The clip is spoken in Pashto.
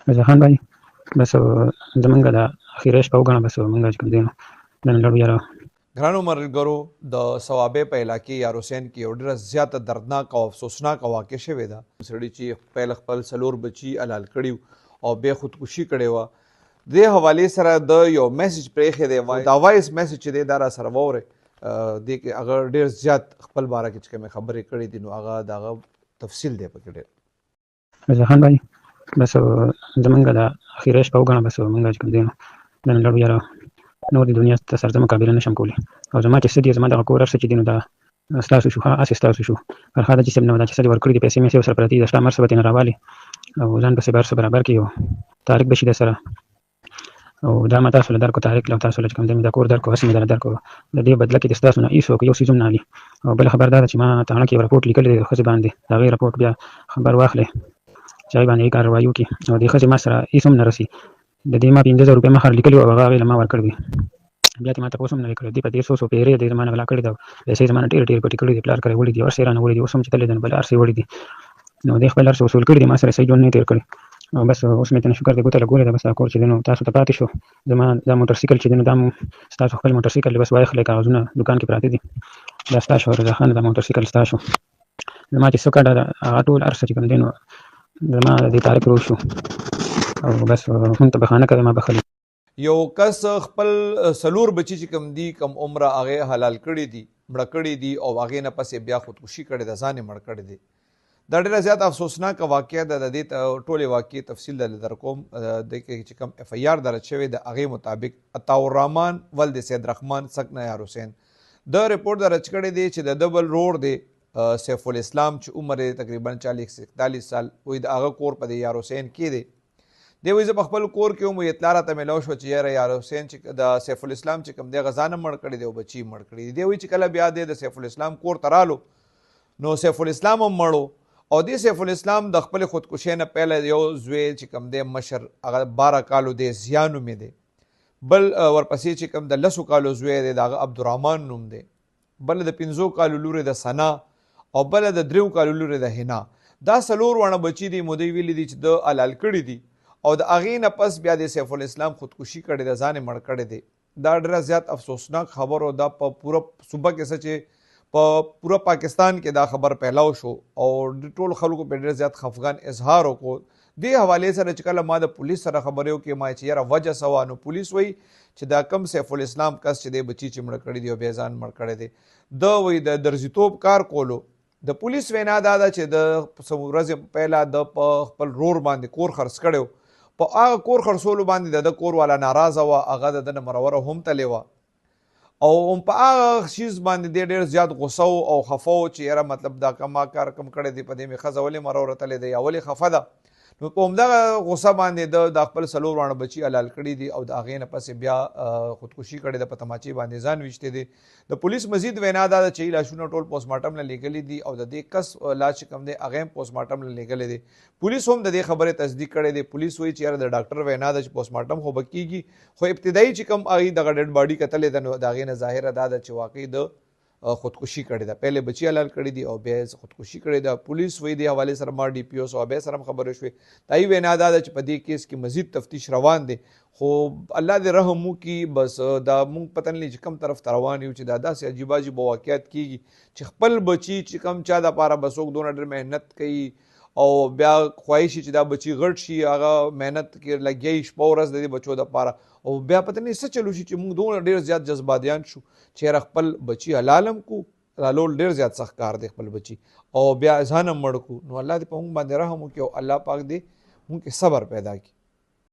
رضا خان بھائی بس زمونږ د اخیری شپه وګڼه بس مونږ چې کوم دی نو د نن لړو یاره ګرانو ملګرو د صوابۍ په علاقې یار حسین کې یو ډېره زیاته دردناک او افسوسناک واقع شوې ده. سړي چې خپل څلور بچي حلال کړي او بیا خودکشي کړې وه. دې حوالې سره د یو میسج پرېښی دی، دا وایس میسج چې دی دا را سره واورئ. دې کې هغه ډېر زیات خپل باره کې چې کومې خبرې کړې دي نو هغه د هغه تفصیل دی پکې ډېر. رضا خان بھائی بس زمونږ د اخیری شپه وګڼه بس مونږ چې کوم دی نو د نن لړو یاره نور د دنیا سره زه مقابله نشم کولی او زما چې څه دي زما دغه کور هر څه چې دي نو دا ستاسو شو هسې ستاسو شو فرهاده چې صاحب نه دا چې څه دې ورکړي دي پیسې مې سره پرتې دي شته مر څه به ترې نه راوالي او ځان پسې به هر څه برابر کړي او طارق به شي درسره او دا ما تاسو له درکو طارق له تاسو له چې کوم دی مې دا کور درکو هسې مې درله درکو د دې بدله کې د ستاسو نه هېڅوک یو څیز هم نه علي او بله خبر دا ده چې ما تاڼه کې یو رپورټ لیکلی دی د ښځې باندې د هغې رپورټ بیا خبر واخلئ چې هغې باندې یې کاروایي وکړي او د ښځې ما سره هېڅ هم نه رسي د دې ما 50,000 روپۍ مخر لیکلي وو او هغه هغې له ما ورکړی وي بیا ترې ما تپوس هم نه دی کړی دوی په 100 پیرې دی زما نه غلا کړي ده پیسې زما نه ډېرې ډېرې پټې کړي دي پلار کره یې وړي دي هر څه یې رانه وړي دي اوس هم چې تللی دی نو بل هر څه یې وړي دي نو دې خپل هر څه وصول کړي دي ما سره صحیح ژوند نه تېر کړی او بس اوس مې ته نه شکر دی ګوته لګولې ده بس دا کور چې دی نو تاسو ته پاتې شو زما دا موټرسایکل چې دی نو دا ستاسو خپل موټرسایکل دی بس واخلئ کاغذونه دوکان کې پراته دي دا ستاسو رضا خان دا موټرسایکل ستاسو زما چې څه کډه ده هغه ټول هر څه چې کوم دی نو زما د دې طارق روح شو او بس مونږ ته بخانه کوي ما بخلي یو کس خپل څلور بچي چې کوم دي کم عمره هغې حلال کړي دي مړه کړي دي او هغې نه پسې بیا خودکشي کړې ده ځان یې مړ کړی دی. دا ډېره زیات افسوسناکه واقعه ده. د دې ټولې واقعې تفصیل در کوم. د کې چې کوم اف آی آر درج شوی د هغې مطابق عطاالرحمان ولد سید رحمان سکنه یار حسین د رپورټ درج کړی دی چې د دبل روډ دی سیف الاسلام چې عمر یې تقریبا 40-41 سال وایي د هغه کور په د یار حسین کې دی. دی وایي زه په خپل کور کې وم اطلاع راته میلاو شوه چې یاره یار حسین چې د سیف الاسلام چې کوم دی هغه ځان هم مړ کړی دی او بچي مړ کړي دي. دی وایي چې کله بیا دی د سیف الاسلام کور ته رالو نو سیف الاسلام هم مړ او دی سیف الاسلام د خپل خودکشۍ نه پهله یو زوی چې کوم دی مشر هغه 12 کالو دی ضیا نومې دی، بل ورپسې چې کوم د 10 کالو زوی دی د هغه عبدالرحمان نوم دی، بل د 15 کالو لورې د ثنا او بل د 3 کالو لورې د حنا. دا څلور واړه بچي دي مو دوی ویلي دي چې د حلال کړي دي او د هغې نه پس بیا د سیف الاسلام خودکشي کړې ده ځان یې مړ کړی دی. دا ډېره زیات افسوسناک خبر او دا په پوره صوبه کې څه چې په پوره پاکستان کې دا خبر پهلاو شو او ټول خلکو په ډېر زیات خفګان اظهار وکړو. دې حوالې سره چې کله ما د پولیس سره خبرې وکړې ما چې یاره وجه څه وه نو پولیس وایي چې دا کم سیف الاسلام کس چې دی بچي چې مړه کړي دي او بیا ځان مړ کړی دی د وایي د درزیتوب کار کولو. د پولیس وینا دا ده چې د څو ورځې پهله د په خپل رور باندې کور خرڅ کړی و په هغه کور خرڅولو باندې د کور والا ناراضه وه هغه د ده نه مروره هم تلې وه او په هغه شیز باندې دی ډېر زیات غوسه او خفه و چې یاره مطلب دا ما کار کم کړی دی په دې مې ښځه ولې مروره تلې دی یا ولې خفه ده. نو په همدغه غوسه باندې د خپل څلور واړه بچي حلال کړي دي او د هغې نه پسې بیا خودکشي کړې ده په تماچې باندې ځان ویشتی دی. د پولیس مزید وینا دا ده چې لاشونه ټول پوسټمارټم نه لیږلي دي او د دې کس لاش چې کوم دی هغه هم پوسټمارټم نه لیږلی دی. پولیس هم د دې خبرې تصدیق کړی دی. پولیس وایي چې یاره د ډاکټر وینا ده چې پوسټمارټم خو به کېږي خو ابتدایي چې کوم هغې دغه ډیډ باډي کتلې ده نو د هغې نه ظاهره دا ده چې واقعي د خودکشي کړې ده. پهلې بچي حلال کړي دي او بیا خودکشي کړې ده. پولیس وایي دې حوالې سره ما ډي پي او صوابۍ سره هم خبرې شوې. دا یې وینا دا ده چې په دې کیس کې مزید تفتیش روان دی خو الله دې رحم وکړي. بس دا مونږ پته نه لري چې کوم طرف ته روان یو چې دا داسې عجیب عجیب واقعات کېږي چې خپل بچي چې کوم چا دپاره به څوک دونه ډېر محنت کوي او بیا خواهش چې دا بچي غټ شي هغه محنت کې لګیا یي شپه ورځ د دې بچو دپاره او بیا پته نه څه چلو شي چې موږ دونه ډېر زیات جذباتیان شو چې یاره خپل بچي حلال هم کو حلالول ډېر زیات سخت کار دی خپل بچي او بیا ځان هم مړ کو. نو الله دې په موږ باندې رحم وکړي او الله پاک دې موږ کې صبر پیدا کړي.